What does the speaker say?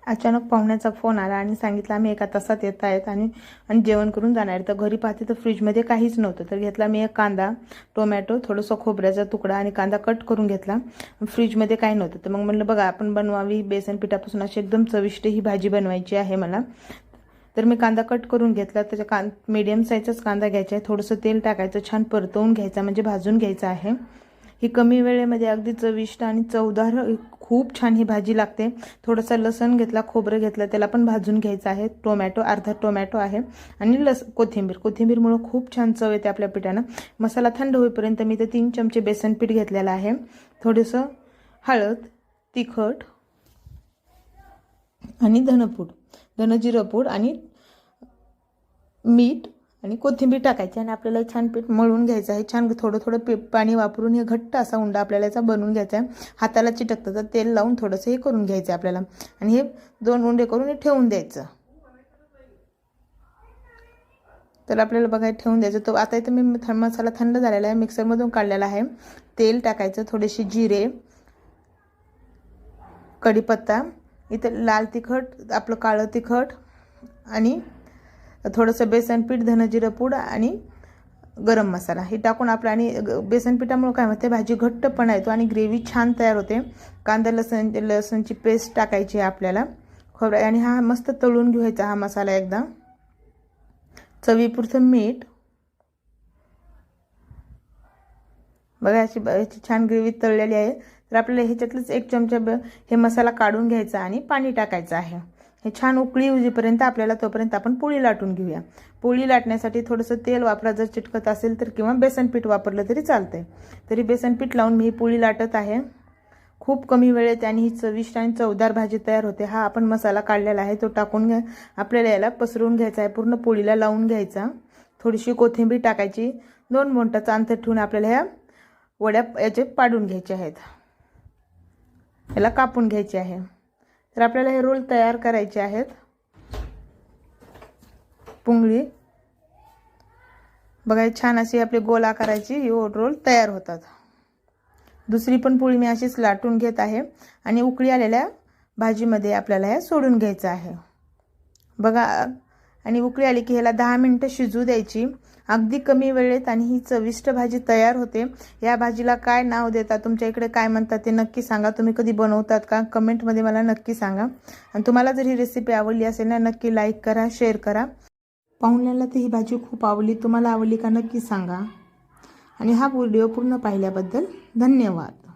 अचानक पाहुण्याचा फोन आला आणि सांगितलं आम्ही एका तासात येत आहेत आणि जेवण करून जाणार. तर घरी पाहते तर फ्रीजमध्ये काहीच नव्हतं. तर घेतला मी एक कांदा, टोमॅटो, थोडंसं खोबऱ्याचा तुकडा आणि कांदा कट करून घेतला. फ्रीजमध्ये काही नव्हतं तर मग म्हणलं बघा आपण बनवावी. बेसन पिठापासून अशी एकदम चविष्ट ही भाजी बनवायची आहे मला. तर मी कांदा कट करून घेतला. त्याच्या मीडियम साईजचाच कांदा घ्यायचा आहे. थोडंसं तेल टाकायचं, छान परतवून घ्यायचा म्हणजे भाजून घ्यायचं आहे. ही कमी वेळेमध्ये अगदी चविष्ट आणि चवदार खूप छान ही भाजी लागते. थोडासा लसण घेतला, खोबरं घेतलं, त्याला पण भाजून घ्यायचं आहे. टोमॅटो, अर्धा टोमॅटो आहे आणि कोथिंबीरमुळे खूप छान चव येते आपल्या पिठानं. मसाला थंड होईपर्यंत मी ते 3 चमचे बेसन पीठ घेतलेलं आहे. थोडंसं हळद, तिखट आणि धनजिरं पूड आणि मीठ आणि कोथिंबीर टाकायची आणि आपल्याला छान पीठ मळून घ्यायचं आहे. छान थोडं पाणी वापरून हे घट्ट असा उंडा आपल्याला याचा बनवून घ्यायचा आहे. हाताला चिटकतं तर तेल लावून थोडंसं हे करून घ्यायचं आपल्याला आणि हे 2 उंडे करून हे ठेवून द्यायचं. तर आपल्याला बघा ठेवून द्यायचं. तो आता इथं मी मसाला थंड झालेला आहे, मिक्सरमधून काढलेला आहे. तेल टाकायचं, थोडेसे जिरे, कढीपत्ता, इथं लाल तिखट, आपलं काळं तिखट आणि थोडंसं बेसन पीठ, धनजिरं पूड आणि गरम मसाला हे टाकून आपलं आणि बेसन पिठामुळे काय होते भाजी घट्टपणा येतो आणि ग्रेव्ही छान तयार होते. कांदा लसणची पेस्ट टाकायची आहे आपल्याला, खोबरं आणि हा मस्त तळून घ्यायचा हा मसाला एकदा. चवीपुरतं मीठ. बघा याची छान ग्रेव्ही तळलेली आहे. तर आपल्याला ह्याच्यातलंच 1 चमचा हे मसाला काढून घ्यायचा आणि पाणी टाकायचं आहे. हे छान उकळी येऊपर्यंत आपल्याला तोपर्यंत आपण पोळी लाटून घेऊया. पोळी लाटण्यासाठी थोडंसं तेल वापरा जर चिटकत असेल तर, किंवा बेसन पीठ वापरलं तरी चालतंय. तरी बेसन पीठ लावून मी ही पोळी लाटत आहे. खूप कमी वेळेत आणि ही चविष्ट आणि चवदार भाजी तयार होते. हा आपण मसाला काढलेला आहे तो टाकून आपल्याला याला पसरवून घ्यायचा आहे, पूर्ण पोळीला लावून घ्यायचा. थोडीशी कोथिंबीर टाकायची. 2 मिनिटाचं अंतर ठेवून आपल्याला ह्या वड्या याचे पाडून घ्यायचे आहेत, याला कापून घ्यायचे आहे. तर आपल्याला हे रोल तयार करायचे आहेत. पुंगळी बघा छान अशी आपली गोल आकाराची ही रोल तयार होतात. दुसरी पण पोळी मी अशीच लाटून घेत आहे आणि उकळी आलेल्या भाजीमध्ये आपल्याला हे सोडून घ्यायचं आहे. बघा आणि उकळी आली की ह्याला 10 मिनिटं शिजू द्यायची. अगदी कमी वेळेत आणि ही चविष्ट भाजी तयार होते. या भाजीला काय नाव देतात, तुमच्या इकडे काय म्हणतात ते नक्की सांगा. तुम्ही कधी बनवतात का कमेंटमध्ये मला नक्की सांगा. आणि तुम्हाला जर ही रेसिपी आवडली असेल ना, नक्की लाईक करा, शेअर करा. पाहुण्याला तर ही भाजी खूप आवडली. तुम्हाला आवडली का नक्की सांगा. आणि हा व्हिडिओ पूर्ण पाहिल्याबद्दल धन्यवाद.